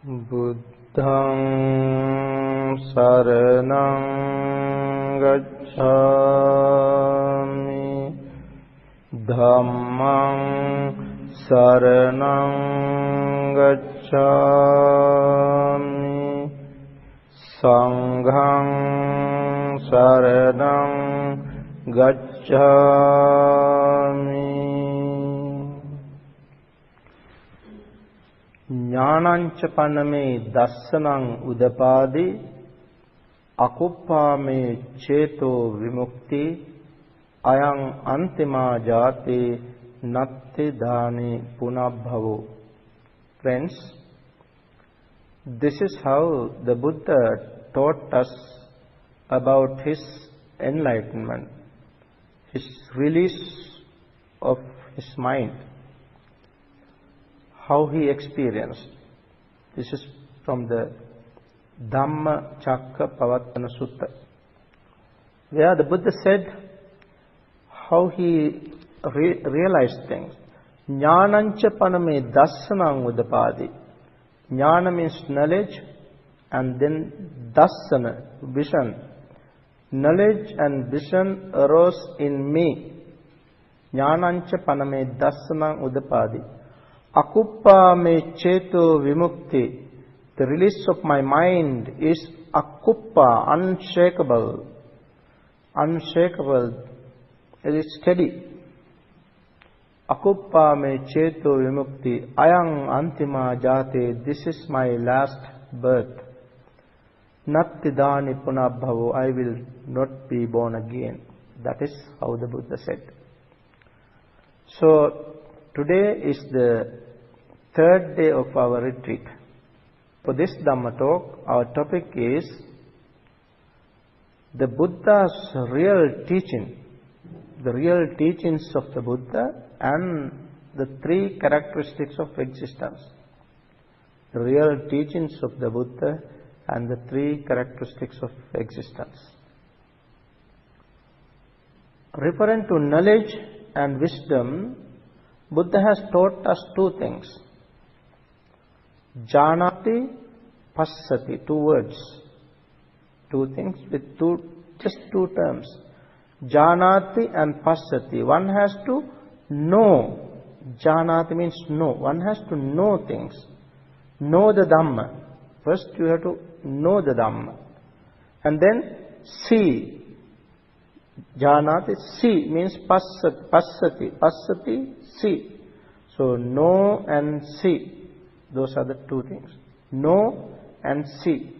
Buddhaṃ saraṇaṃ gacchāmi, Dhammaṃ saraṇaṃ gacchāmi, Saṅgham saraṇaṃ gacchāmi. Jnānaṃ ca paname dassanaṃ udapādi, akuppāme ceto vimukti, ayaṃ antimā jāte natti dhāni punabhavo. Friends, this is how the Buddha taught us about his enlightenment, his release of his mind, how he experienced. This is from the Dhamma Chakka Pavattana Sutta, where the Buddha said how he realized things. Jnānaṃ paname dassanaṃ udapādi. Jnana means knowledge, and then dassana, vision. Knowledge and vision arose in me. Jnānaṃ paname dassanaṃ udapādi. Akuppa me ceto vimukti. The release of my mind is akuppa, unshakable. Unshakable. It is steady. Akuppa me ceto vimukti. Ayaṃ antima jāte. This is my last birth. Natti dhāni punabhavo. I will not be born again. That is how the Buddha said. So, today is the third day of our retreat. For this Dhamma talk, our topic is the Buddha's real teaching, the real teachings of the Buddha and the three characteristics of existence. The real teachings of the Buddha and the three characteristics of existence. Referring to knowledge and wisdom, Buddha has taught us two things. Janati, Passati, two words. Two things with just two terms. Janati and Passati. One has to know. Janati means know. One has to know things. Know the Dhamma. First you have to know the Dhamma. And then see. Janati, see means Passati. Passati, see. So know and see. Those are the two things. Know and see.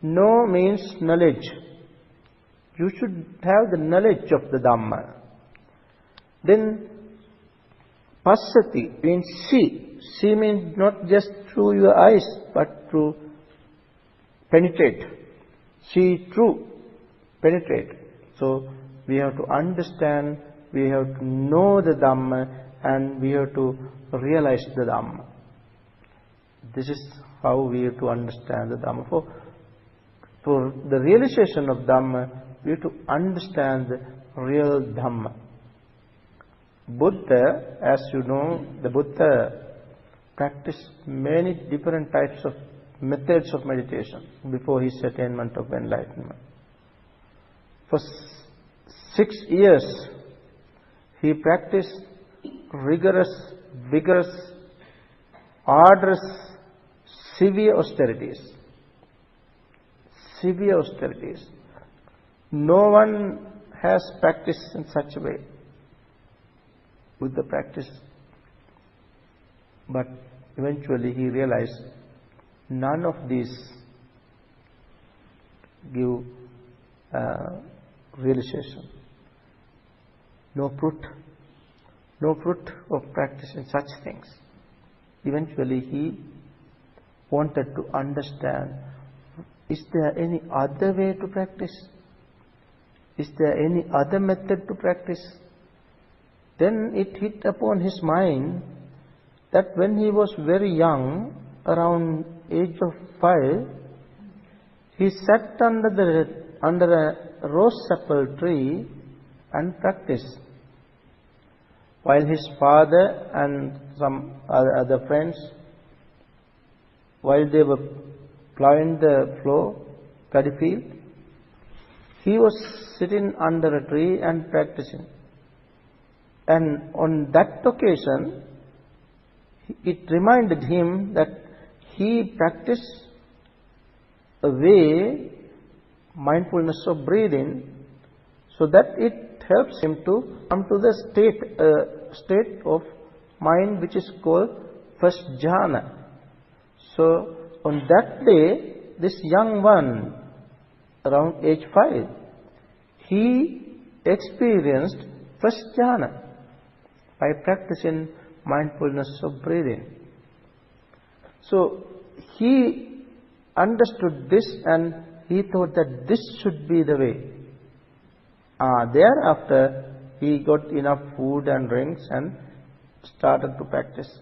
Know means knowledge. You should have the knowledge of the Dhamma. Then Passati means see. See means not just through your eyes, but to penetrate. See through, penetrate. So we have to understand, we have to know the Dhamma, and we have to realize the Dhamma. This is how we have to understand the Dhamma. For the realization of Dhamma, we have to understand the real Dhamma. Buddha, as you know, the Buddha practiced many different types of methods of meditation before his attainment of enlightenment. For 6 years, he practiced rigorous, vigorous, arduous, severe austerities. Severe austerities. No one has practiced in such a way with the practice. But eventually he realized none of these give realization. No fruit of practicing such things. Eventually he wanted to understand, is there any other way to practice? Is there any other method to practice? Then it hit upon his mind that when he was very young, around age of 5, he sat under a rose apple tree and practiced. While his father and some other friends while they were plowing the floor, paddy field, he was sitting under a tree and practicing. And on that occasion, it reminded him that he practiced a way, mindfulness of breathing, so that it helps him to come to the state of mind which is called first jhana. So on that day, this young one, around age 5, he experienced first jhana by practicing mindfulness of breathing. So he understood this and he thought that this should be the way. Thereafter, he got enough food and drinks and started to practice.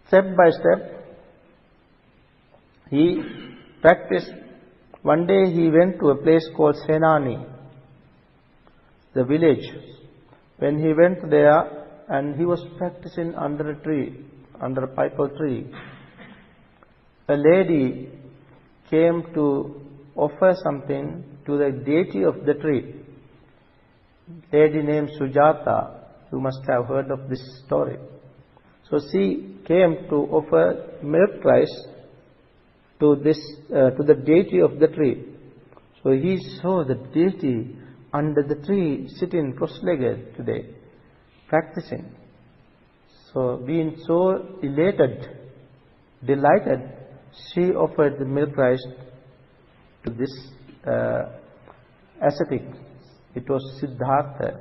Step by step, he practiced. One day he went to a place called Senani, the village. When he went there and he was practicing under a tree, under a pipal tree, a lady came to offer something to the deity of the tree. Lady named Sujata. You must have heard of this story. So she came to offer milk rice to the deity of the tree. So he saw the deity under the tree, sitting cross-legged today, practicing. So being so elated, delighted, she offered the milk rice to this ascetic. It was Siddhartha,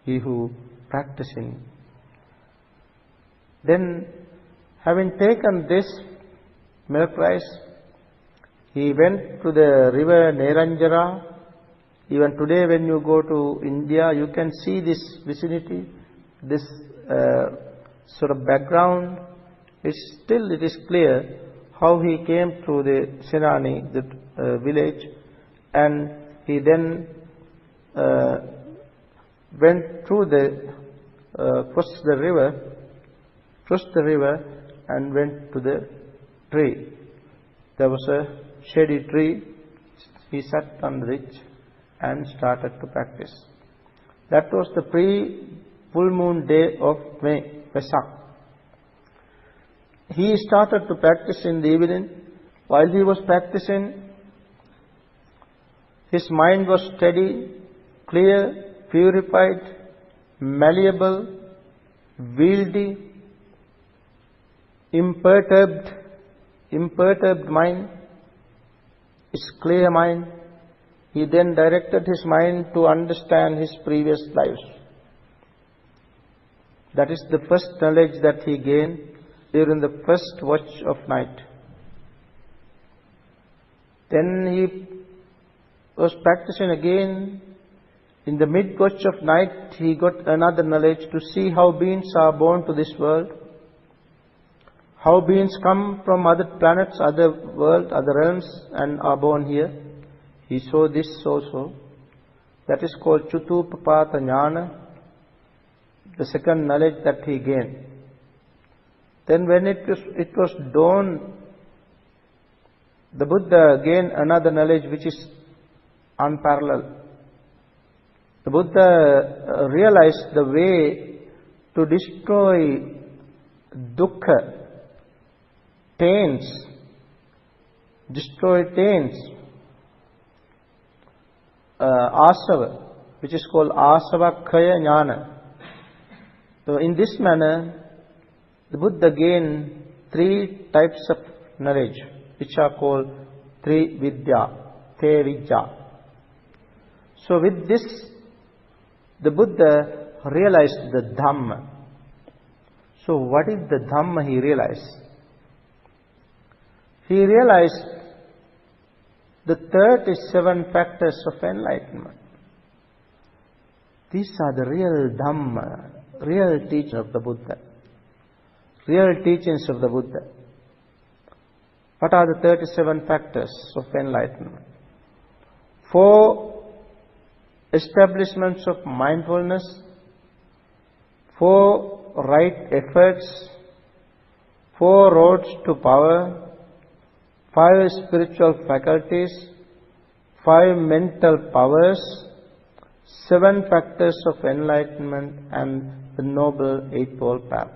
he who practicing. Then, having taken this milk rice, he went to the river Neranjara. Even today when you go to India, you can see this vicinity, this sort of background. It is clear how he came through the Senani, the village, and he then went through crossed the river and went to the tree. There was a shady tree. He sat under it and started to practice. That was the pre-full moon day of May, Vesak. He started to practice in the evening. While he was practicing, his mind was steady, clear, purified, malleable, wieldy, imperturbed mind, his clear mind. He then directed his mind to understand his previous lives. That is the first knowledge that he gained during the first watch of night. Then he was practicing again. In the mid-watch of night, he got another knowledge to see how beings are born to this world, how beings come from other planets, other worlds, other realms, and are born here. He saw this also. That is called Chutupapata Jnana, the second knowledge that he gained. Then when it was dawn, the Buddha gained another knowledge which is unparalleled. The Buddha realized the way to destroy dukkha, taints, asava, which is called asavakkaya jnana. So in this manner, the Buddha gained 3 types of knowledge, which are called Tri Vidya, Te Vidya. So with this, the Buddha realized the Dhamma. So what is the Dhamma he realized? He realized the 37 factors of enlightenment. These are the real Dhamma, real teachings of the Buddha. Real teachings of the Buddha. What are the 37 factors of enlightenment? 4 establishments of mindfulness, 4 right efforts, 4 roads to power, 5 spiritual faculties, 5 mental powers, 7 factors of enlightenment, and the Noble Eightfold Path.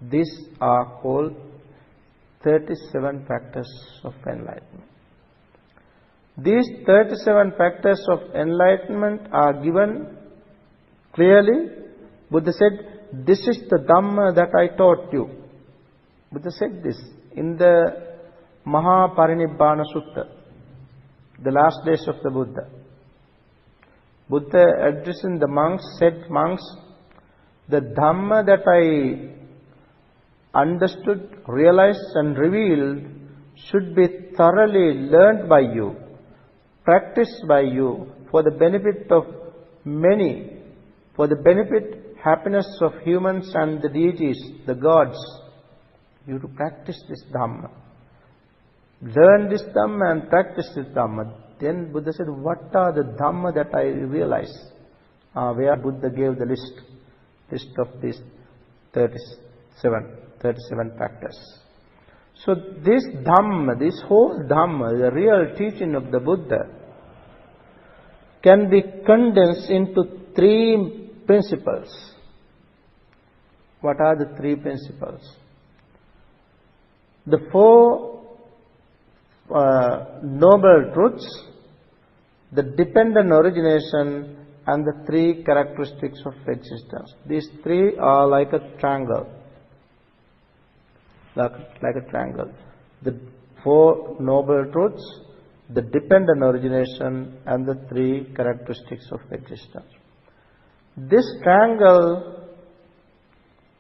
These are called 37 factors of enlightenment. These 37 factors of enlightenment are given clearly. Buddha said, this is the Dhamma that I taught you. Buddha said this in the Mahaparinibbana Sutta, the last days of the Buddha. Buddha addressing the monks said, monks, the Dhamma that I understood, realized and revealed should be thoroughly learned by you, practiced by you for the benefit of many, for the benefit, happiness of humans and the deities, the gods. You have to practice this Dhamma. Learn this Dhamma and practice this Dhamma. Then Buddha said, what are the Dhamma that I realize? Where Buddha gave the list of these 37 factors. So this Dhamma, this whole Dhamma, the real teaching of the Buddha, can be condensed into 3 principles. What are the 3 principles? The 4 noble truths, the dependent origination, and the 3 characteristics of existence. These 3 are like a triangle. Like a triangle. The 4 noble truths, the dependent origination, and the 3 characteristics of existence. This triangle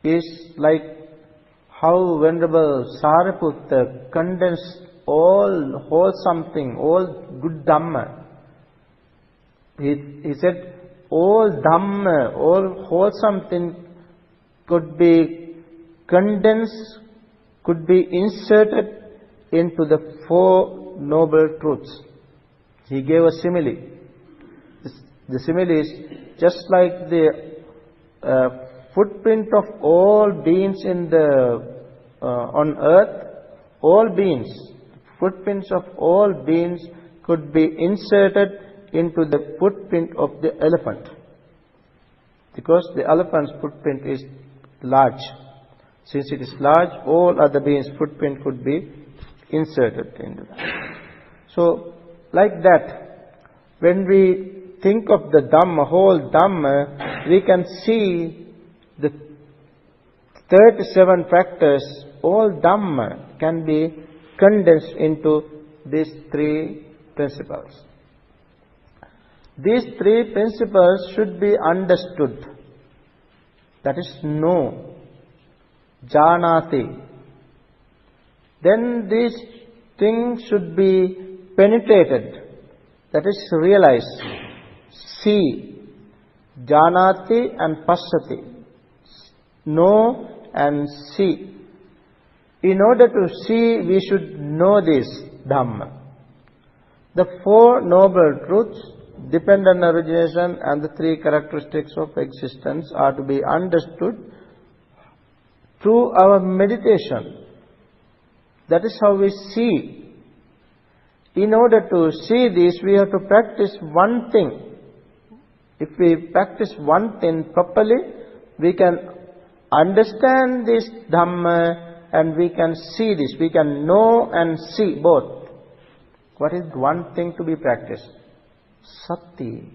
is like how Venerable Sariputta condensed all wholesome thing, all good Dhamma. He said, all Dhamma, all wholesome thing could be condensed, could be inserted into the 4 noble truths. He gave a simile. The simile is just like the footprint of all beings in the on earth. All beings, footprints of all beings could be inserted into the footprint of the elephant, because the elephant's footprint is large. Since it is large, all other beings' footprint could be inserted into that. So, like that, when we think of the Dhamma, whole Dhamma, we can see the 37 factors, all Dhamma can be condensed into these 3 principles. These 3 principles should be understood. That is, know. Janati. Then these things should be penetrated. That is, realized. See. Janati and Passati. Know and see. In order to see, we should know this Dhamma. The 4 noble truths, dependent origination, and the 3 characteristics of existence are to be understood through our meditation. That is how we see. In order to see this, we have to practice one thing. If we practice one thing properly, we can understand this Dhamma and we can see this. We can know and see both. What is one thing to be practiced? Sati.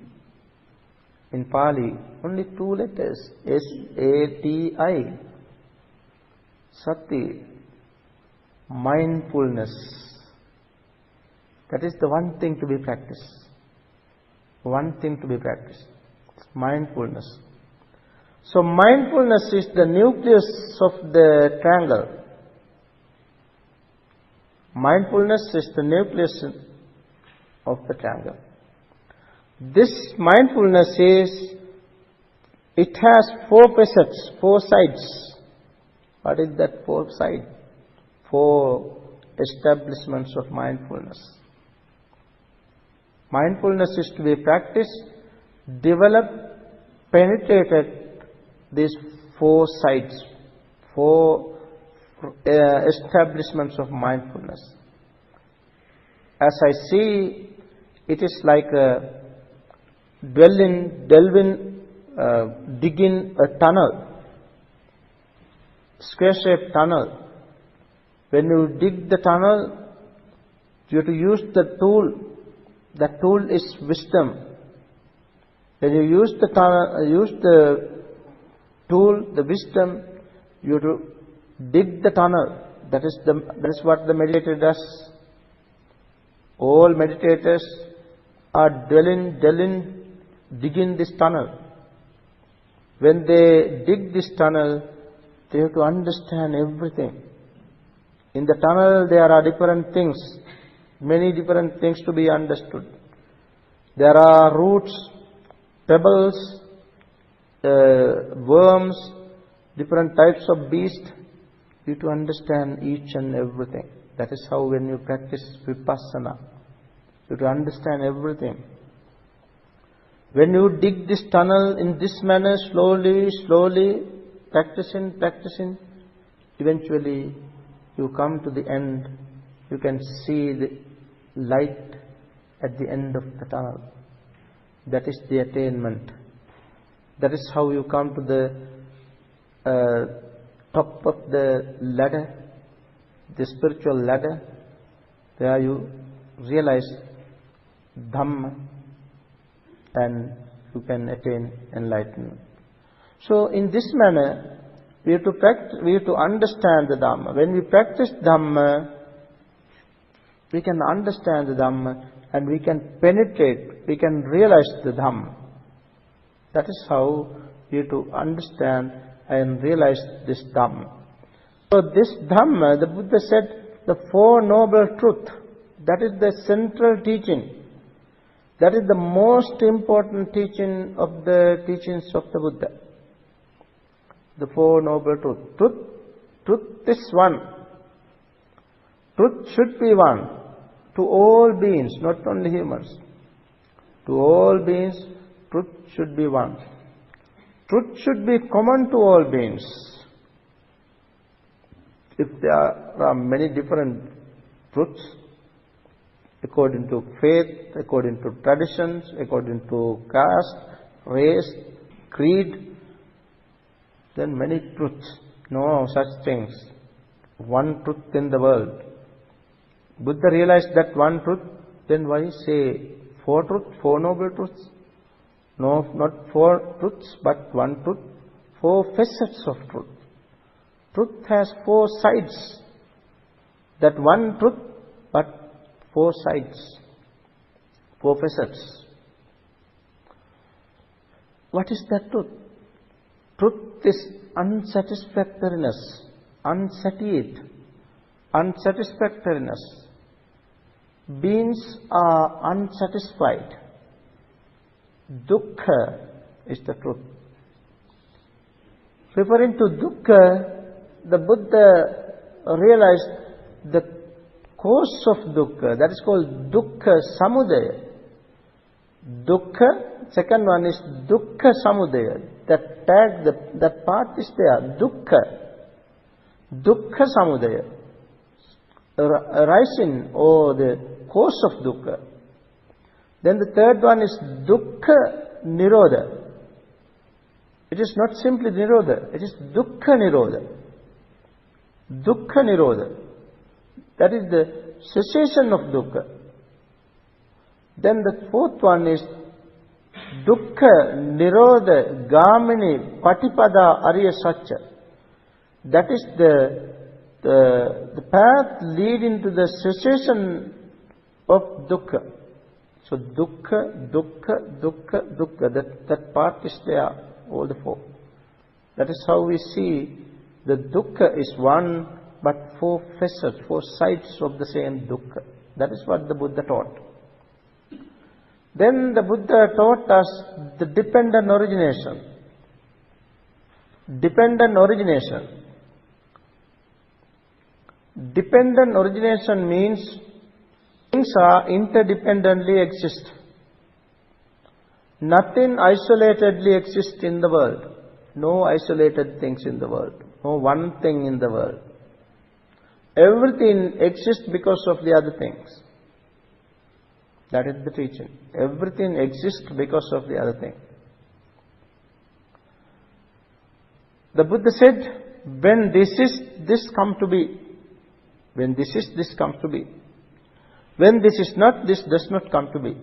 In Pali, only 2 letters. S-A-T-I. Sati. Mindfulness. That is the one thing to be practiced. One thing to be practiced. Mindfulness. So mindfulness is the nucleus of the triangle. Mindfulness is the nucleus of the triangle. This mindfulness it has 4 facets, 4 sides. What is that 4th side? 4 establishments of mindfulness. Mindfulness is to be practiced, developed, penetrated these 4 sides, 4 establishments of mindfulness. As I see, it is like digging a tunnel, square-shaped tunnel. When you dig the tunnel, you have to use the tool. That tool is wisdom. When you use the tool, the wisdom, you have to dig the tunnel. That is what the meditator does. All meditators are digging this tunnel. When they dig this tunnel, they have to understand everything. In the tunnel there are different things, many different things to be understood. There are roots, pebbles, worms, different types of beasts. You have to understand each and everything. That is how when you practice vipassana, you have to understand everything. When you dig this tunnel in this manner, slowly, practicing, eventually you come to the end. You can see the light at the end of the tunnel. That is the attainment. That is how you come to the top of the ladder, the spiritual ladder. There you realize Dhamma and you can attain enlightenment. So in this manner, we have to understand the Dhamma. When we practice Dhamma, we can understand the Dhamma and we can penetrate, we can realize the Dhamma. That is how we have to understand and realize this Dhamma. So this Dhamma, the Buddha said, the Four Noble Truths, that is the central teaching. That is the most important teaching of the teachings of the Buddha. The Four Noble Truths. Truth is one. Truth should be one to all beings, not only humans. To all beings, truth should be one. Truth should be common to all beings. If there are many different truths, according to faith, according to traditions, according to caste, race, creed, then many truths. No such things. One truth in the world. Buddha realized that one truth, then why say four truths, four noble truths? No, not four truths, but one truth. Four facets of truth. Truth has four sides. That one truth, but four sides, four facets. What is that truth? Truth is unsatisfactoriness, unsatisfactoriness. Beings are unsatisfied. Dukkha is the truth. Referring to dukkha, the Buddha realized the cause of dukkha, that is called dukkha samudaya. Dukkha, second one is dukkha samudaya. That tag, that part is there, dukkha samudaya. Arising or the cause of dukkha. Then the third one is dukkha nirodha. It is not simply nirodha, it is dukkha nirodha. Dukkha nirodha. That is the cessation of dukkha. Then the fourth one is dukkha nirodha gamini patipada arya satya. That is the path leading to the cessation of dukkha. So dukkha, that part is there, all the four. That is how we see the dukkha is one, but four facets, four sides of the same dukkha. That is what the Buddha taught. Then the Buddha taught us the dependent origination. Dependent origination. Dependent origination means things are interdependently exist. Nothing isolatedly exists in the world. No isolated things in the world. No one thing in the world. Everything exists because of the other things. That is the teaching. Everything exists because of the other thing. The Buddha said, when this is, this come to be. When this is, this comes to be. When this is not, this does not come to be.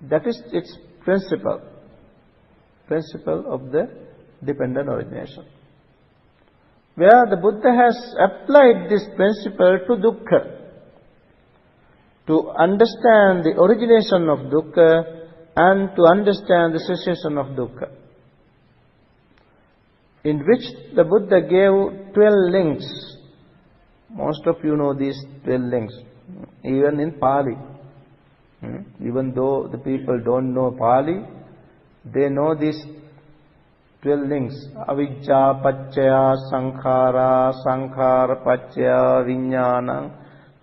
That is its principle. Principle of the dependent origination. Where the Buddha has applied this principle to dukkha. To understand the origination of dukkha and to understand the cessation of dukkha. In which the Buddha gave 12 links. Most of you know these 12 links. Even in Pali. Even though the people don't know Pali, they know these 12 links. Avijja, Paccaya, Sankhara, Sankhara, Paccaya, Vijnana,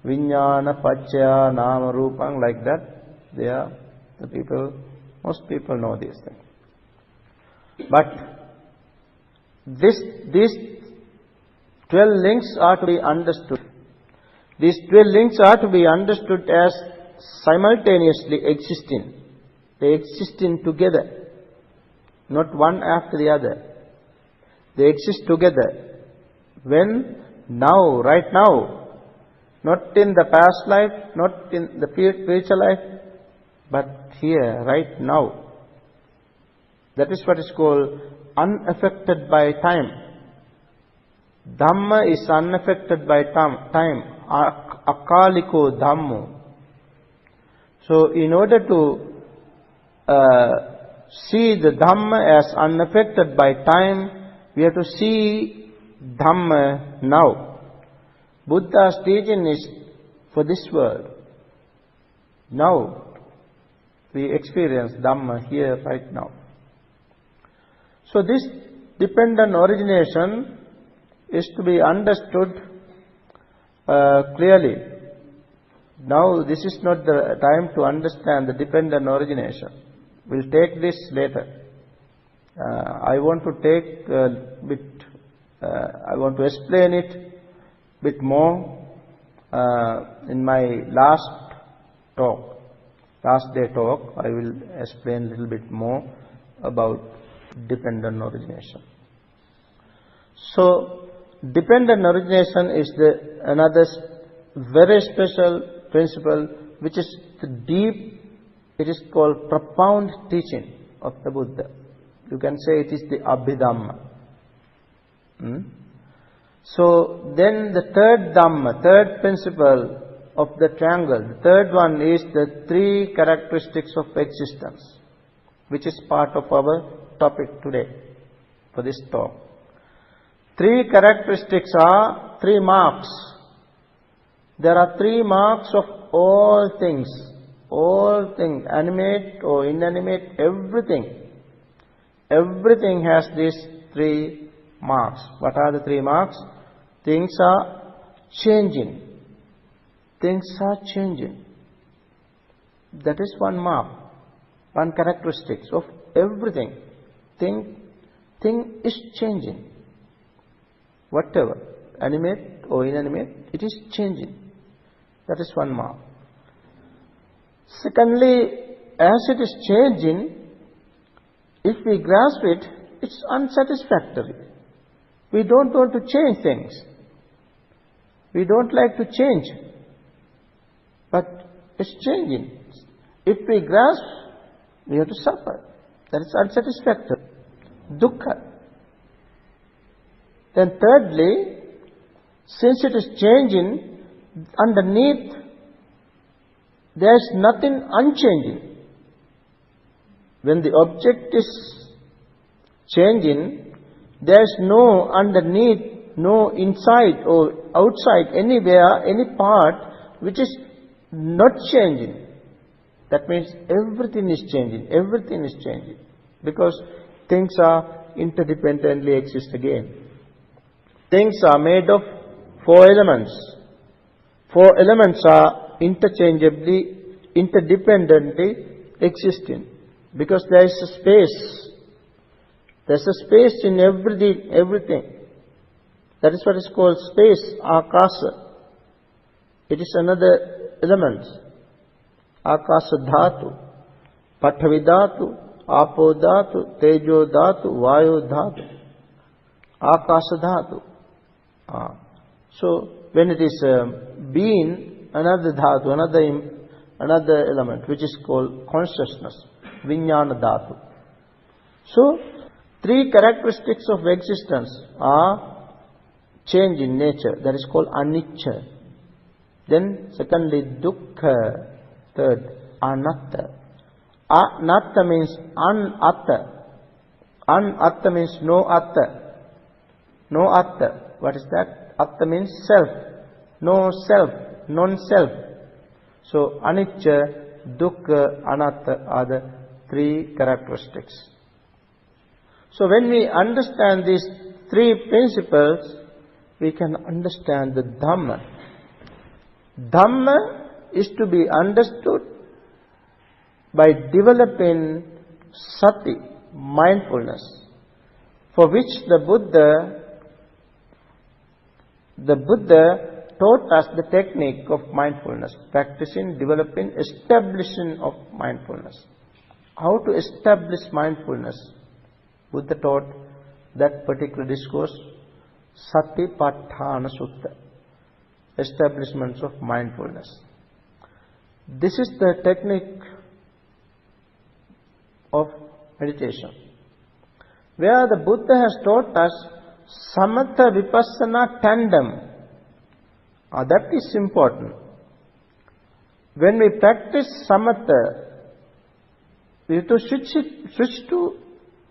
Vijnana, Paccaya, Nama, Rupang, like that. They are the people, most people know these things. But these 12 links are to be understood. These 12 links are to be understood as simultaneously existing. They existing together, not one after the other. They exist together. When? Now, right now. Not in the past life, not in the future life, but here, right now. That is what is called unaffected by time. Dhamma is unaffected by time. Akaliko Dhammo. So, in order to see the Dhamma as unaffected by time, we have to see Dhamma now. Buddha's teaching is for this world. Now, we experience Dhamma here, right now. So this dependent origination is to be understood clearly. Now, this is not the time to understand the dependent origination. We'll take this later. I want to take I want to explain it bit more in my last day talk. I will explain a little bit more about dependent origination. So, dependent origination is another very special principle, which is the deep, it is called profound teaching of the Buddha. You can say it is the Abhidhamma. So then the third Dhamma, third principle of the triangle, the third one is the 3 characteristics of existence, which is part of our topic today for this talk. 3 characteristics are 3 marks. There are 3 marks of all things, animate or inanimate, everything. Everything has these 3 marks. What are the 3 marks? Things are changing. Things are changing. That is one mark, one characteristic of everything. Thing is changing. Whatever, animate or inanimate, it is changing. That is one mark. Secondly, as it is changing, if we grasp it, it's unsatisfactory. We don't want to change things. We don't like to change. But it's changing. If we grasp, we have to suffer. That is unsatisfactory. Dukkha. Then thirdly, since it is changing, underneath there is nothing unchanging. When the object is changing, there is no underneath, no inside or outside, anywhere, any part which is not changing. That means everything is changing. Everything is changing. Because things are interdependently exist again. Things are made of 4 elements. 4 elements are interchangeably, interdependently existing. Because there is a space. There's a space in everything. That is what is called space, akasa. It is another element. Akasa dhatu, Pathavi dhatu, Apo dhatu, Tejo dhatu, Vayu dhatu, Akasa dhatu. So when it is being, another dhatu, another element, which is called consciousness, Vijnana dhatu. So three characteristics of existence are change in nature, that is called anicca. Then secondly, dukkha. Third, anatta. Anatta means unatta. Unatta means no atta. No atta. What is that? Atta means self. No self. Non-self. So anicca, dukkha, anatta are the three characteristics. So when we understand these three principles, we can understand the Dhamma. Dhamma is to be understood by developing sati, mindfulness, for which the Buddha taught us the technique of mindfulness, practicing, developing, establishing of mindfulness. How to establish mindfulness? Buddha taught that particular discourse, Satipatthana Sutta, establishments of mindfulness. This is the technique of meditation, where the Buddha has taught us Samatha Vipassana tandem. That is important. When we practice Samatha, we have to switch to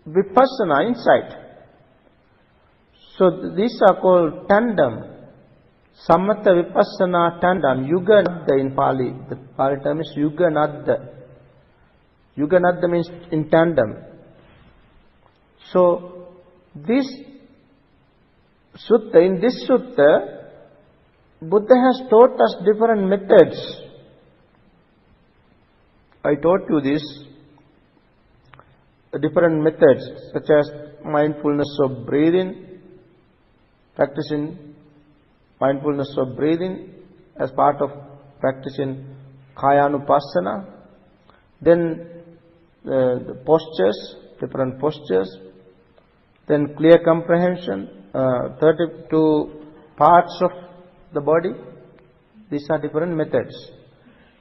Vipassana, insight. So these are called tandem. Samatha Vipassana tandem. Yuga Nadda in Pali. The Pali term is Yuga Nadda. Yuga Nadda means in tandem. So this sutta, in this sutta, Buddha has taught us different methods. I taught you this, different methods such as mindfulness of breathing, practicing mindfulness of breathing as part of practicing Kayanupassana. Then the postures, different postures. Then clear comprehension, 32 parts of the body. These are different methods.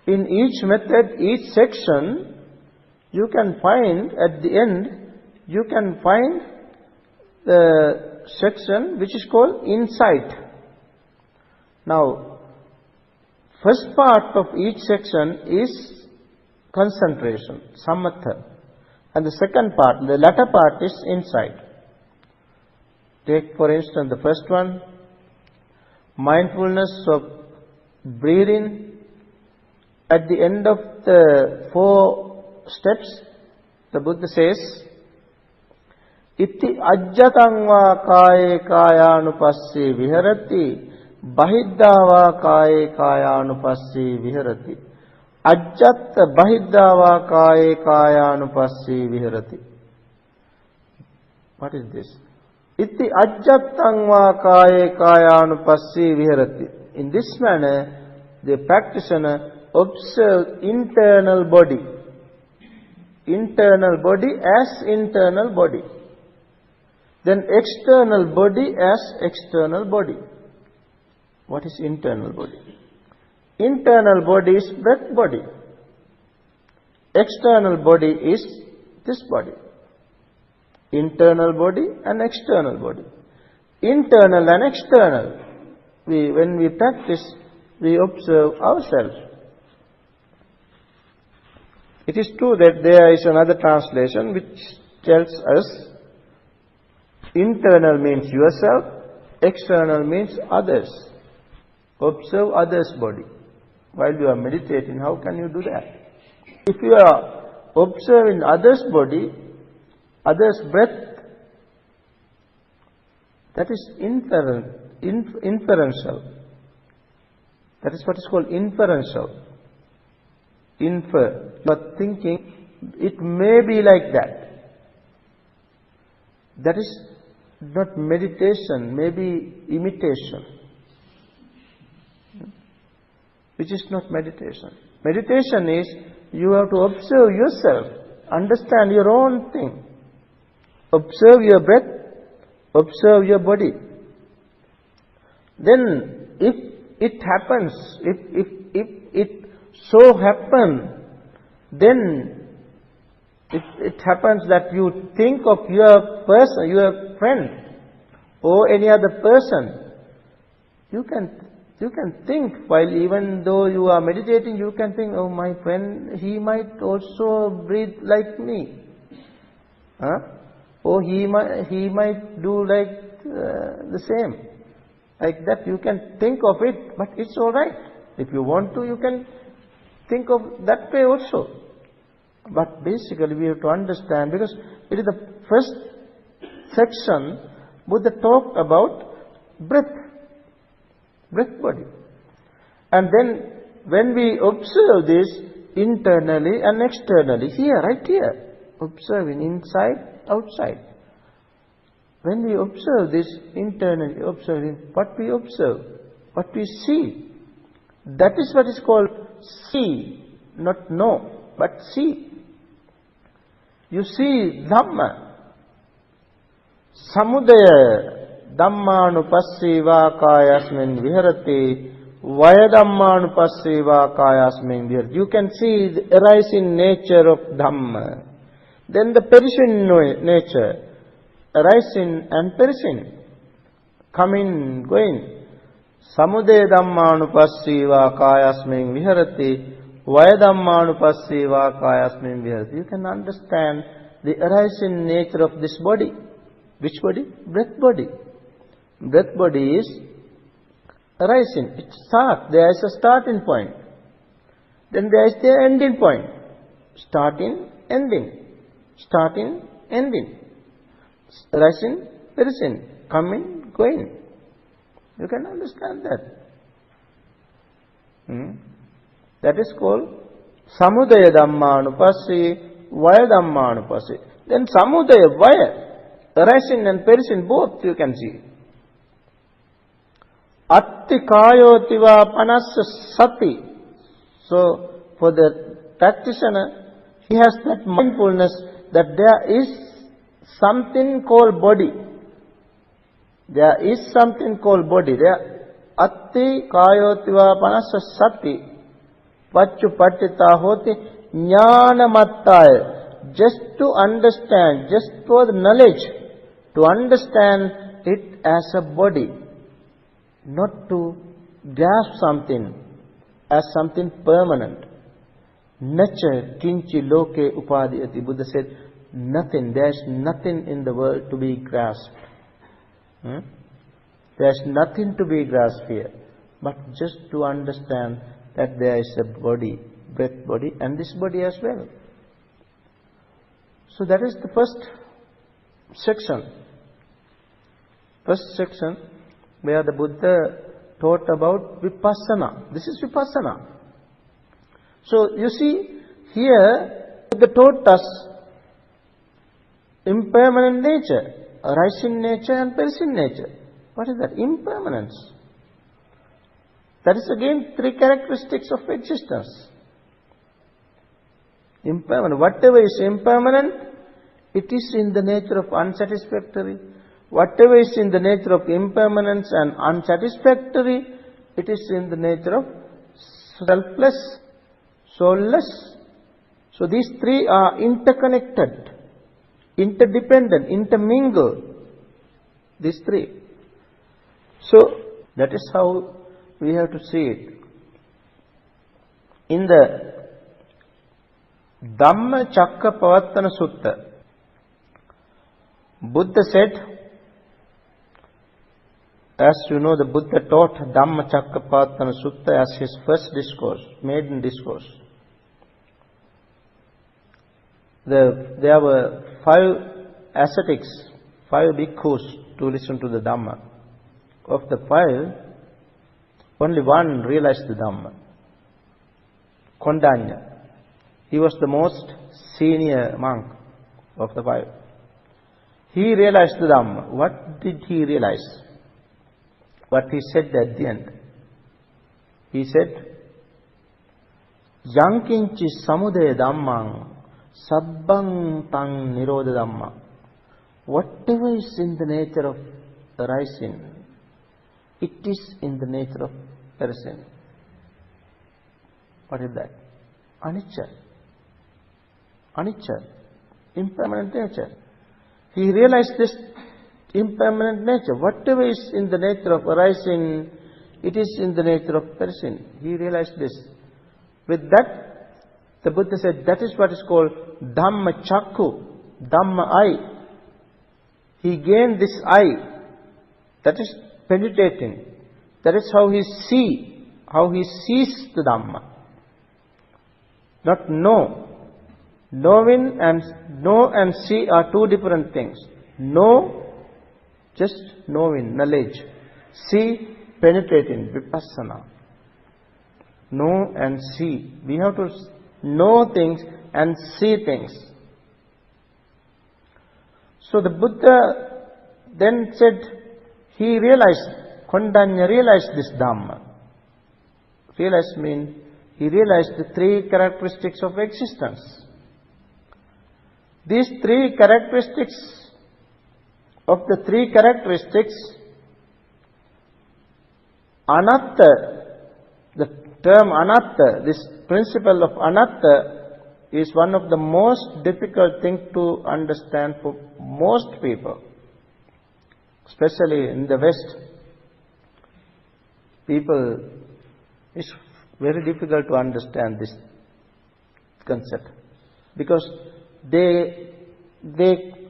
In each method, each section, you can find at the end, you can find the section which is called insight. Now, first part of each section is concentration, samatha. And the second part, the latter part is insight. Take for instance the first one, mindfulness of breathing. At the end of the 4 steps, the Buddha says, Iti ajjatang va kaye kayanupassi viharati, bahidda va kaye kayanupassi viharati. Ajjatta bahidda va kaye kayanupassi viharati. What is this? Iti ajjattang va kaye kayanupassi viharati. In this manner, the practitioner observe internal body. Internal body as internal body. Then external body as external body. What is internal body? Internal body is breath body. External body is this body. Internal body and external body. Internal and external. When we practice, we observe ourselves. It is true that there is another translation which tells us internal means yourself, external means others. Observe others' body. While you are meditating, how can you do that? If you are observing others' body, others' breath, that is inferential. That is what is called inferential. Infer. You are thinking, it may be like that. That is not meditation, maybe imitation, which is not meditation. Meditation is you have to observe yourself, understand your own thing, observe your breath, observe your body. Then if it happens, if it so happen, then if it happens that you think of your person, your friend, or any other person, you can think, while even though you are meditating, you can think, oh, my friend, he might also breathe like me. Or he might do like the same. Like that, you can think of it, but it's all right. If you want to, you can think of that way also. But basically we have to understand, because it is the first section, Buddha talked about breath body. And then when we observe this internally and externally, here, right here, observing inside, outside. When we observe this internally, observing what we observe, what we see, that is what is called see, not know, but see. You see Dhamma. Samudaya Dhammanupasseva kayasmin viharati Vaya Dhammanupasseva kayasmin viharati. You can see the arising nature of Dhamma. Then the perishing nature, arising and perishing, coming, going. Samudaya Dhammanupasseva kayasmin viharati Vaya Dhammanupasseva kayasmin viharati. You can understand the arising nature of this body. Which body? Breath body. Breath body is arising. It starts. There is a starting point. Then there is the ending point. Starting, ending. Starting, ending. Arising, perishing. Coming, going. You can understand that. That is called Samudaya Dhammanupassi, Vaya Dhammanupassi. Then Samudaya, Vaya, arising and perishing, both you can see. Atti Kayotiva Panassa Sati. So, for the practitioner, he has that mindfulness that there is something called body. There is something called body. There, Atti Kayotiva Panassa Sati. Pachupattita hoti jnana mattaya. Just to understand, just for the knowledge, to understand it as a body, not to grasp something as something permanent. Nature kinchi loke upadhyati. Buddha said, nothing, there is nothing in the world to be grasped. There is nothing to be grasped here, but just to understand that there is a body, breath body, and this body as well. So that is the first section. First section where the Buddha taught about vipassana. This is vipassana. So you see here, Buddha taught us impermanent nature, arising nature and perishing nature. What is that? Impermanence. That is again three characteristics of existence. Impermanent. Whatever is impermanent, it is in the nature of unsatisfactory. Whatever is in the nature of impermanence and unsatisfactory, it is in the nature of selfless, soulless. So these three are interconnected, interdependent, intermingled. These three. So that is how we have to see it. In the Dhamma Chakkapavattana Sutta, Buddha said, as you know, the Buddha taught Dhamma Chakkapavattana Sutta as his first discourse, maiden discourse. There were 5 ascetics, 5 bhikkhus to listen to the Dhamma. Of the 5, only one realized the Dhamma. Kondanya. He was the most senior monk of the 5. He realized the Dhamma. What did he realize? What he said at the end. He said, Yankinchi samudaya dhammang sabbang tang nirodha dhamma. Whatever is in the nature of arising, it is in the nature of perishing. What is that? Anicca. Anicca. Impermanent nature. He realized this impermanent nature. Whatever is in the nature of arising, it is in the nature of perishing. He realized this. With that, the Buddha said, that is what is called Dhamma Chakku, Dhamma eye. He gained this eye. That is penetrating. That is how he sees the Dhamma. Not know. Knowing and know and see are two different things. Know, just knowing, knowledge. See, penetrating, vipassana. Know and see. We have to know things and see things. So the Buddha then said, he realized, Kondanya realized this Dhamma. Realized means, he realized the three characteristics of existence. These three characteristics, anatta, the term anatta, this principle of anatta is one of the most difficult things to understand for most people, especially in the West. People, it's very difficult to understand this concept because they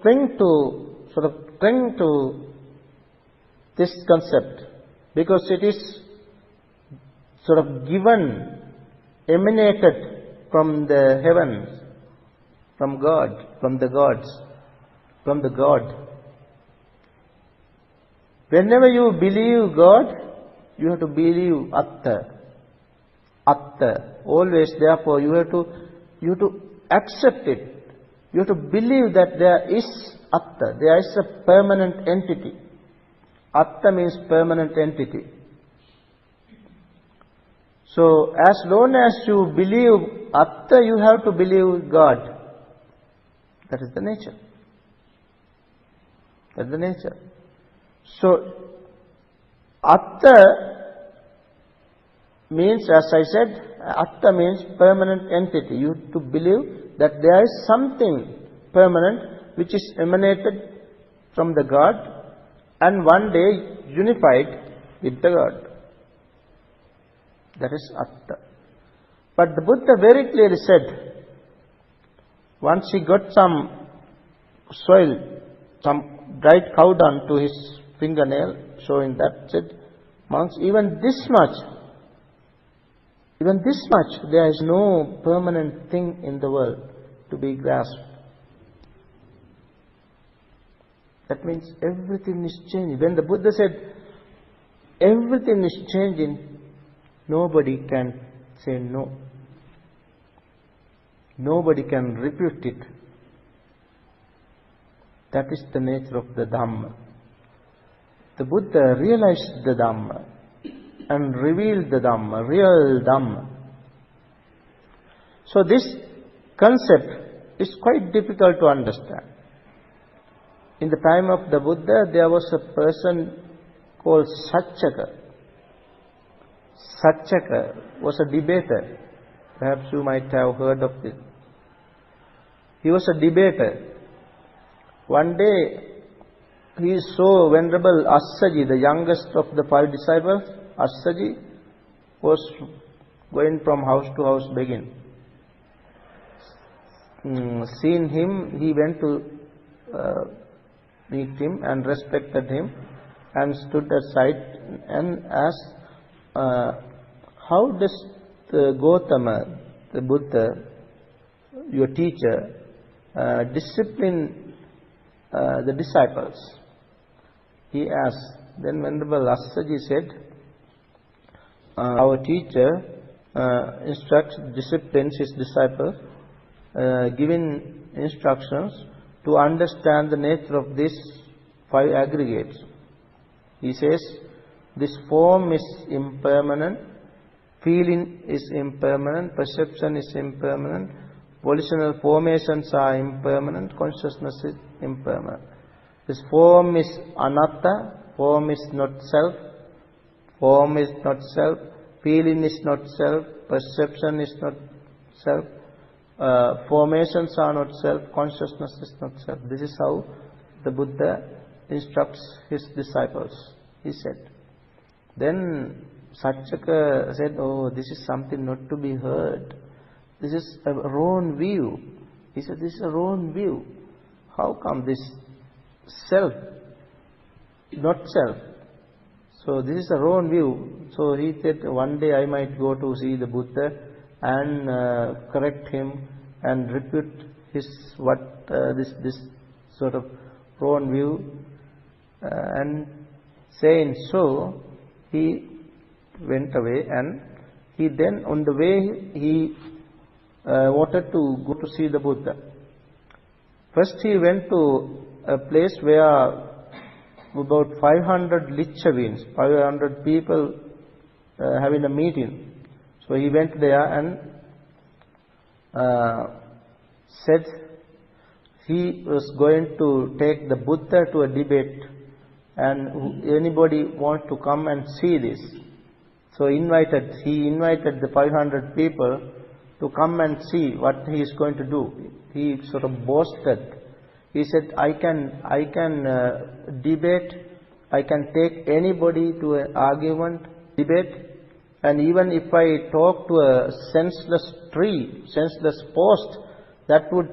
cling to this concept because it is sort of given, emanated from the heavens, from God, from the gods, from the God. Whenever you believe God, you have to believe Atta. Atta. Always, therefore, you have to accept it. You have to believe that there is Atta. There is a permanent entity. Atta means permanent entity. So, as long as you believe Atta, you have to believe God. That is the nature. That is the nature. So, Atta means, as I said, Atta means permanent entity. You have to believe that there is something permanent which is emanated from the God and one day unified with the God. That is Atta. But the Buddha very clearly said, once he got some soil, some dried cow dung to his fingernail, showing that, said, monks, even this much, there is no permanent thing in the world to be grasped. That means everything is changing. When the Buddha said, everything is changing, nobody can say no. Nobody can refute it. That is the nature of the Dhamma. The Buddha realized the Dhamma and revealed the Dhamma, real Dhamma. So this concept is quite difficult to understand. In the time of the Buddha, there was a person called Satchaka. Satchaka was a debater. Perhaps you might have heard of it. He was a debater. One day, he saw Venerable Assaji, the youngest of the 5 disciples. Assaji was going from house to house begging. Seeing him, he went to meet him and respected him and stood aside and asked, how does the Gautama, the Buddha, your teacher, discipline the disciples? He asked. Then Venerable Assaji said, our teacher instructs, disciplines his disciples, giving instructions to understand the nature of these 5 aggregates. He says, this form is impermanent, feeling is impermanent, perception is impermanent, volitional formations are impermanent, consciousness is impermanent. This form is anatta, form is not self, form is not self, feeling is not self, perception is not self, formations are not self, consciousness is not self. This is how the Buddha instructs his disciples, he said. Then Satchaka said, oh, this is something not to be heard. This is a wrong view. He said, this is a wrong view. How come this self, not self? So this is a wrong view. So he said, one day I might go to see the Buddha and correct him and refute his this sort of wrong view. And saying so, he went away, and he then on the way he wanted to go to see the Buddha. First he went to a place where about 500 Lichavins, 500 people having a meeting. So he went there and said he was going to take the Buddha to a debate, and anybody want to come and see this. So he invited the 500 people to come and see what he is going to do. He sort of boasted. He said, I can debate, I can take anybody to an argument, debate, and even if I talk to a senseless tree, senseless post, that would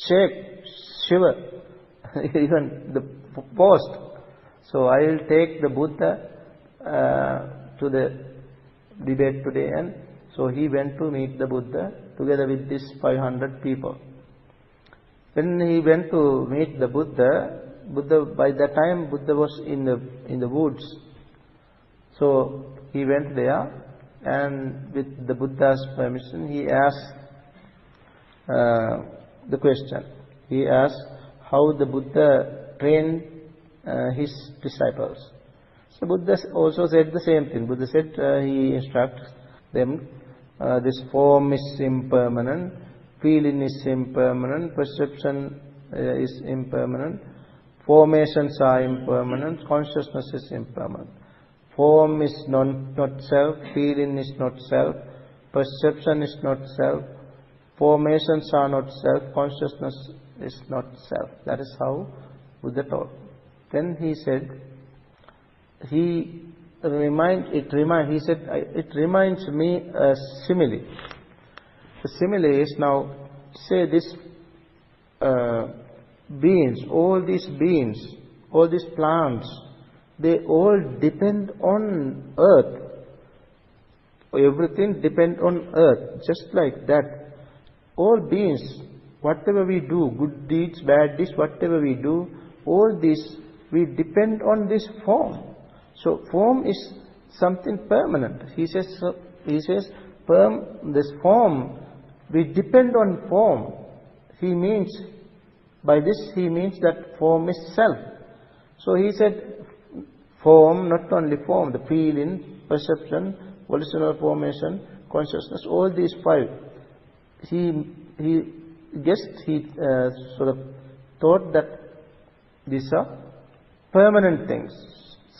shake, shiver, even the post. So I will take the Buddha to the debate today. And so he went to meet the Buddha together with these 500 people. When he went to meet the Buddha, by that time Buddha was in the woods. So he went there, and with the Buddha's permission, he asked the question. He asked how the Buddha trained his disciples. So Buddha also said the same thing. Buddha said he instructs them, this form is impermanent, feeling is impermanent, perception is impermanent, formations are impermanent, consciousness is impermanent. Form is not self, feeling is not self, perception is not self, formations are not self, consciousness is not self. That is how Buddha taught. Then he said, he said, it reminds me a simile. The simile is, now, say this beings, all these plants, they all depend on earth. Everything depends on earth. Just like that, all beings, whatever we do, good deeds, bad deeds, whatever we do, all this, we depend on this form. So form is something permanent. He says, this form, we depend on form. By this he means that form is self. So he said, form, not only form, the feeling, perception, volitional formation, consciousness, all these 5. He sort of thought that these are permanent things,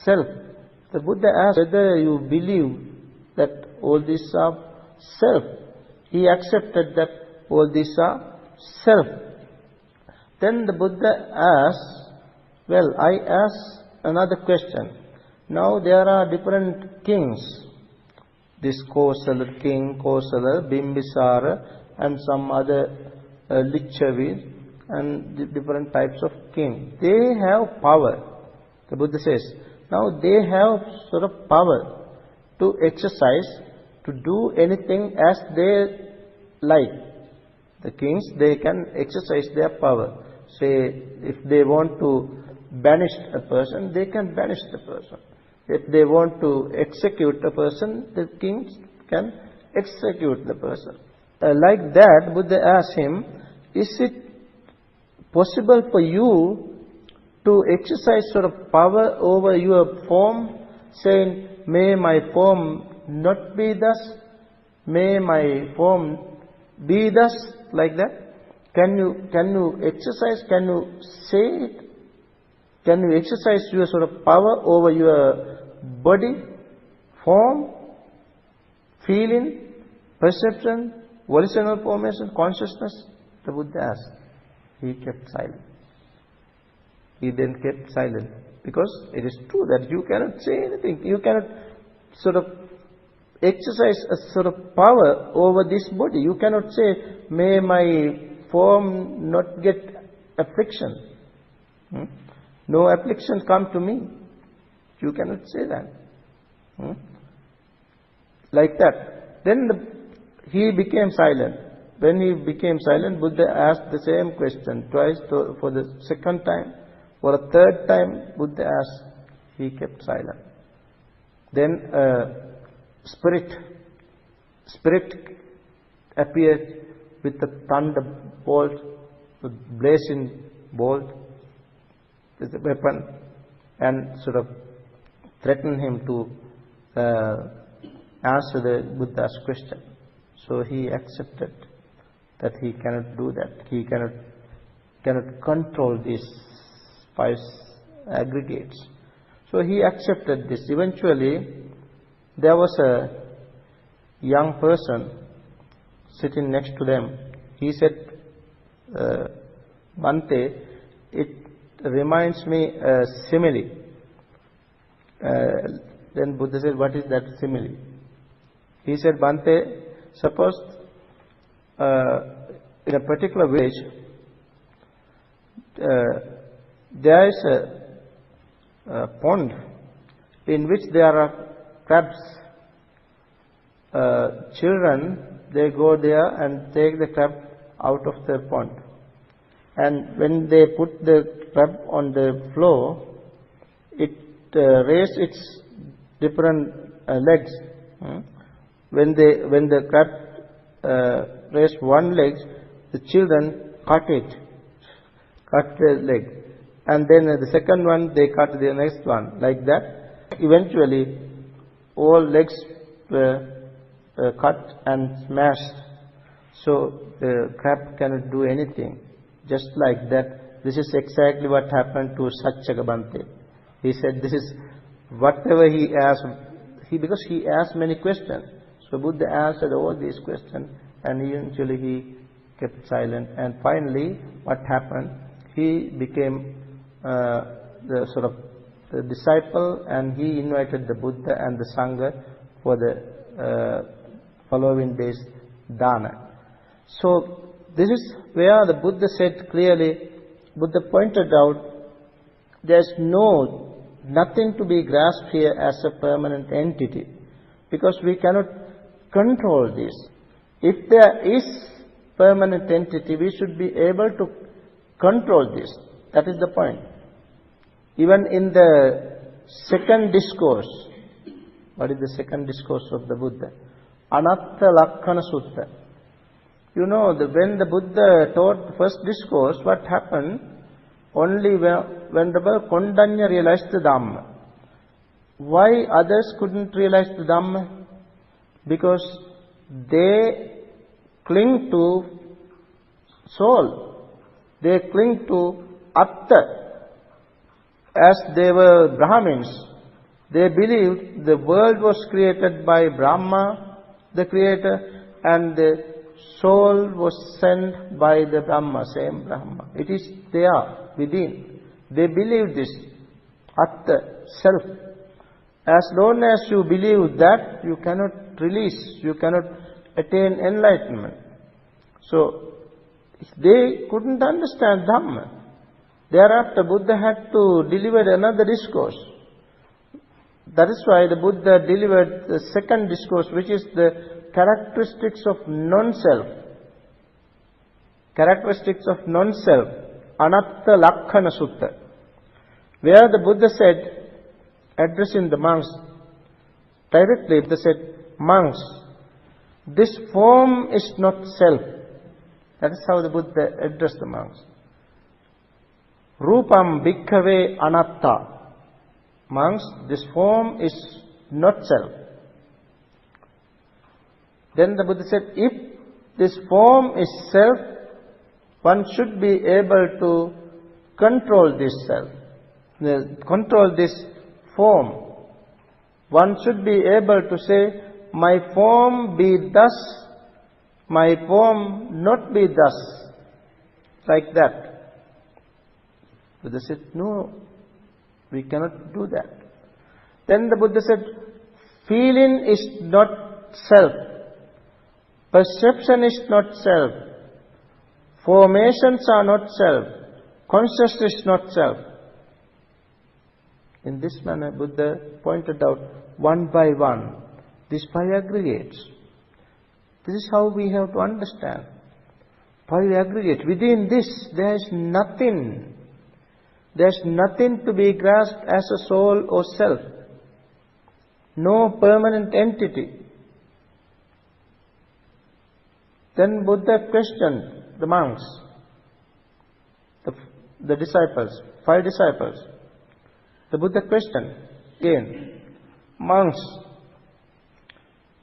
self. The Buddha asked whether you believe that all these are self. He accepted that all these are self. Then the Buddha asked, well, I ask another question. Now there are different kings. This Kosala king, Kosala, Bimbisara, and some other Lichavi, and different types of king. They have power. The Buddha says, now they have sort of power to exercise, to do anything as they like. The kings, they can exercise their power. Say, if they want to banish a person, they can banish the person. If they want to execute a person, the kings can execute the person. Like that, Buddha asked him, is it possible for you to exercise sort of power over your form, saying, may my form not be thus, may my form be thus, like that? Can you exercise, can you say it? Can you exercise your sort of power over your body, form, feeling, perception, volitional formation, consciousness? The Buddha asked. He kept silent. He then kept silent. Because it is true that you cannot say anything. You cannot sort of exercise a sort of power over this body. You cannot say, may my form not get affliction. No affliction come to me. You cannot say that. Like that. Then he became silent. When he became silent, Buddha asked the same question twice. For the second time, for a third time, Buddha asked. He kept silent. Then spirit appeared with a thunderbolt, a blazing bolt, with a weapon, and sort of threatened him to answer the Buddha's question. So he accepted that he cannot do that. He cannot control these 5 aggregates. So he accepted this. Eventually, there was a young person sitting next to them. He said, Bhante, it reminds me a simile. Then Buddha said, what is that simile? He said, Bhante, suppose in a particular village, there is a pond in which there are crabs. Children, they go there and take the crab out of the pond. And when they put the crab on the floor, it raises its different legs. When the crab raise one leg, the children cut the leg. And then the second one, they cut the next one, like that. Eventually, all legs were cut and smashed. So the crab cannot do anything. Just like that, this is exactly what happened to Satchaka Bhante. He said, this is whatever he asked, because he asked many questions. So Buddha answered all these questions, and eventually he kept silent. And finally, what happened? He became the sort of the disciple, and he invited the Buddha and the Sangha for the following days dana. So this is where the Buddha said clearly, Buddha pointed out, there's nothing to be grasped here as a permanent entity, because we cannot control this. If there is permanent entity, we should be able to control this. That is the point. Even in the second discourse, what is the second discourse of the Buddha? Anatta Lakkana Sutta. You know, when the Buddha taught the first discourse, what happened? Only when the Kondanya realized the Dhamma. Why others couldn't realize the Dhamma? Because they cling to soul. They cling to Atta. As they were Brahmins, they believed the world was created by Brahma, the creator, and the soul was sent by the Brahma, same Brahma. It is there within. They believe this, Atta, self. As long as you believe that, you cannot release, you cannot attain enlightenment. So, they couldn't understand Dhamma. Thereafter, Buddha had to deliver another discourse. That is why the Buddha delivered the second discourse, which is the characteristics of non-self. Characteristics of non-self. Anatta Lakkana Sutta. Where the Buddha said, addressing the monks, directly Buddha said, monks, this form is not self. That is how the Buddha addressed the monks. Rupam bhikkhave anatta. Monks, this form is not self. Then the Buddha said, if this form is self, one should be able to control this self, control this form. One should be able to say, my form be thus, my form not be thus, like that. Buddha said, no, we cannot do that. Then the Buddha said, feeling is not self, perception is not self, formations are not self, consciousness is not self. In this manner, Buddha pointed out one by one these 5 aggregates. This is how we have to understand. 5 aggregates. Within this, there is nothing. There is nothing to be grasped as a soul or self. No permanent entity. Then Buddha questioned the monks, the disciples, 5 disciples. The Buddha questioned again, monks,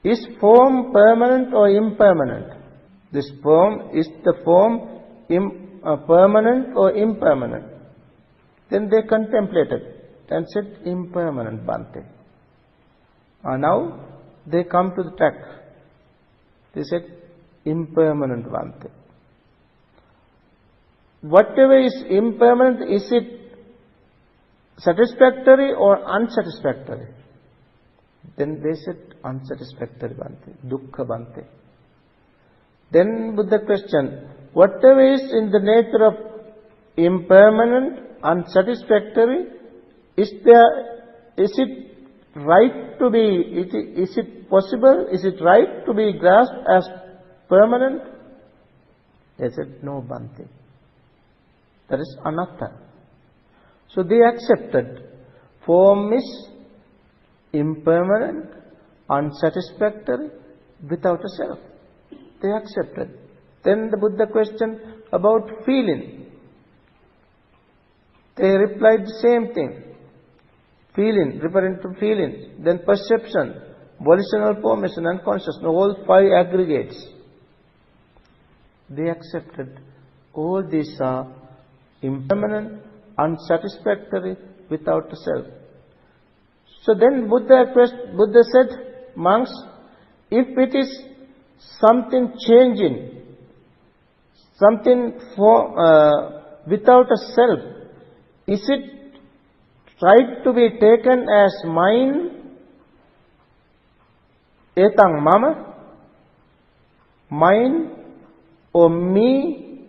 is form permanent or impermanent? This form, is the form permanent or impermanent? Then they contemplated and said, impermanent, Bhante. Now they come to the text. They said, impermanent, Bhante. Whatever is impermanent, is it satisfactory or unsatisfactory? Then they said, unsatisfactory, Bhante, dukkha, Bhante. Then Buddha questioned, whatever is in the nature of impermanent, unsatisfactory, is it right to be, is it possible, is it right to be grasped as permanent? They said, no, Bhante. That is anatta. So they accepted form is impermanent, unsatisfactory, without a self. They accepted. Then the Buddha questioned about feeling. They replied the same thing. Feeling, referring to feelings. Then perception, volitional formation and consciousness, all 5 aggregates. They accepted all these are impermanent, unsatisfactory, without a self. So then Buddha said, monks, if it is something changing, something without a self, is it right to be taken as mine? Etang mama? Mine or me?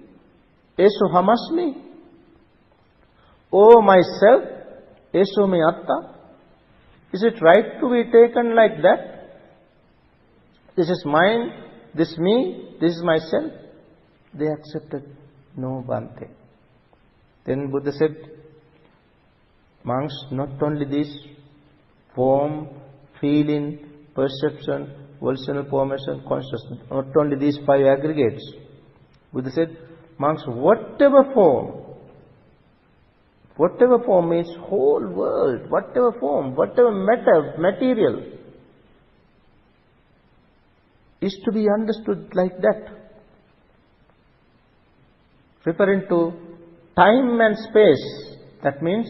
Eso hamasmi? O myself? Eso me atta? Is it right to be taken like that? This is mine, this me, this is myself. They accepted, no, Bhante. Then Buddha said, monks, not only this form, feeling, perception, volitional formation, consciousness, not only these 5 aggregates. Buddha said, monks, whatever form means whole world, whatever form, whatever material is to be understood like that. Referring to time and space, that means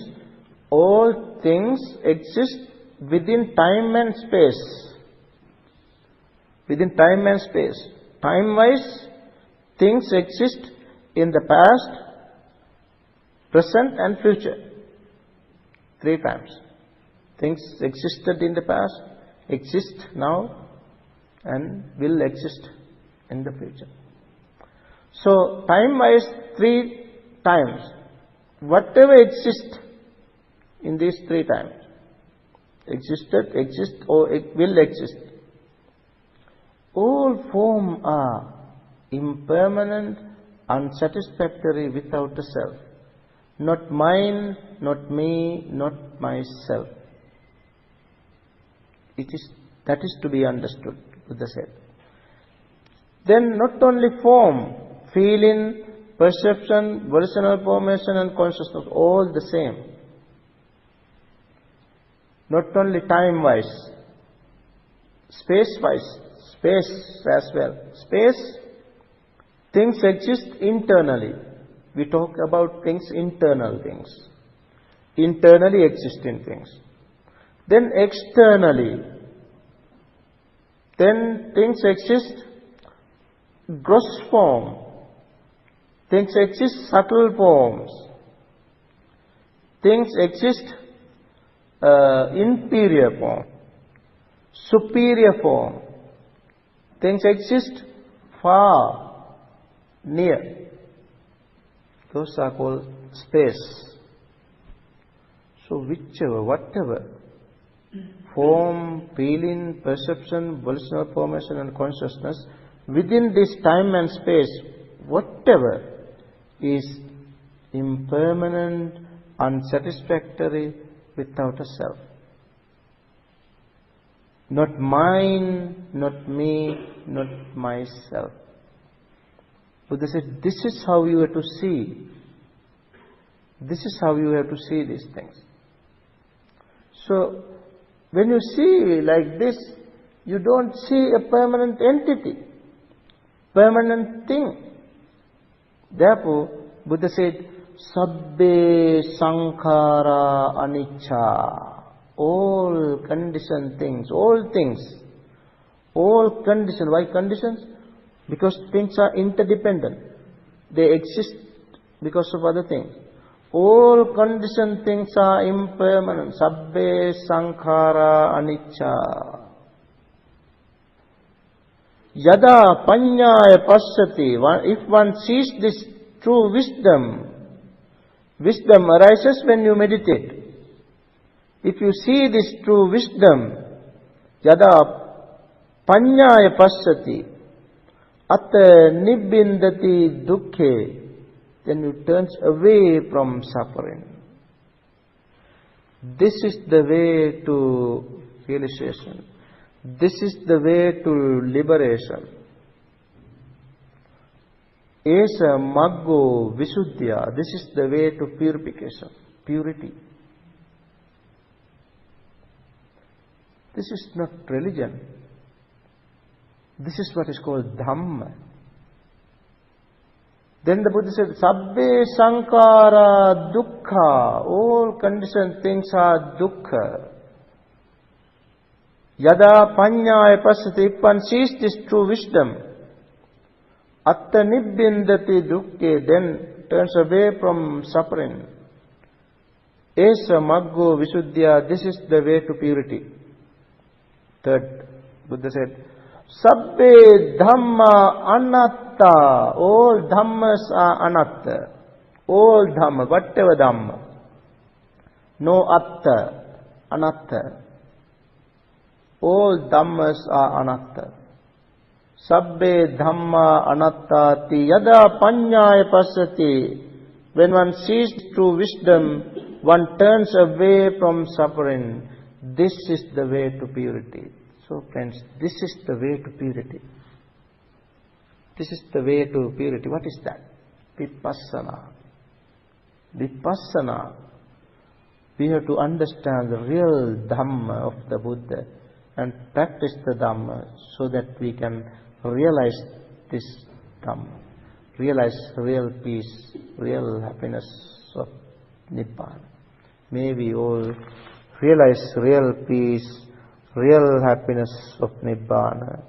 all things exist within time and space. Within time and space. Time-wise, things exist in the past, present and future. 3 times. Things existed in the past, exist now, and will exist in the future. So, time-wise, 3 times. Whatever exists in these 3 times, existed, exists, or it will exist, all form are impermanent, unsatisfactory, without a self. Not mine, not me, not myself. That is to be understood, Buddha said. Then not only form, feeling, perception, volitional formation and consciousness, all the same. Not only time-wise, space-wise, space as well. Space, things exist internally. We talk about things, internal things. Internally existing things. Then externally, then things exist gross form. Things exist subtle forms. Things exist inferior form, superior form. Things exist far, near. Those are called space. So whichever, whatever, form, feeling, perception, volitional formation and consciousness, within this time and space, whatever is impermanent, unsatisfactory, without a self. Not mine, not me, not myself. Buddha said, this is how you have to see. This is how you have to see these things. So, when you see like this, you don't see a permanent entity, permanent thing. Therefore, Buddha said, Sabbe sankhara anicca. All conditioned things, all things, all conditioned. Why conditions? Because things are interdependent. They exist because of other things. All conditioned things are impermanent. Sabbe sankhara anicca. Yada panyaya passyati. If one sees this true wisdom, wisdom arises when you meditate. If you see this true wisdom, yada panyaya passyati, atta nibbindati dukkhe, then you turn away from suffering. This is the way to realization. This is the way to liberation. Esa maggo visuddhya. This is the way to purification, purity. This is not religion. This is what is called Dhamma. Then the Buddha said, Sabbe sankhara dukkha. All conditioned things are dukkha. Yada panyaya passyati. If one sees this true wisdom, atta nibbindati dukkhe, then turns away from suffering. Esa maggo visuddhya. This is the way to purity. Third, Buddha said, Sabbe Dhamma anatta. All Dhammas are anatta. All Dhamma, whatever Dhamma. No atta, anatta. All Dhammas are anatta. Sabbe Dhamma anattati yada panyaya passyati. When one sees true wisdom, one turns away from suffering. This is the way to purity. So friends, this is the way to purity. This is the way to purity. What is that? Vipassana. Vipassana. We have to understand the real Dhamma of the Buddha and practice the Dhamma so that we can realize this Dhamma. Realize real peace, real happiness of Nibbana. May we all realize real peace, real happiness of Nibbana.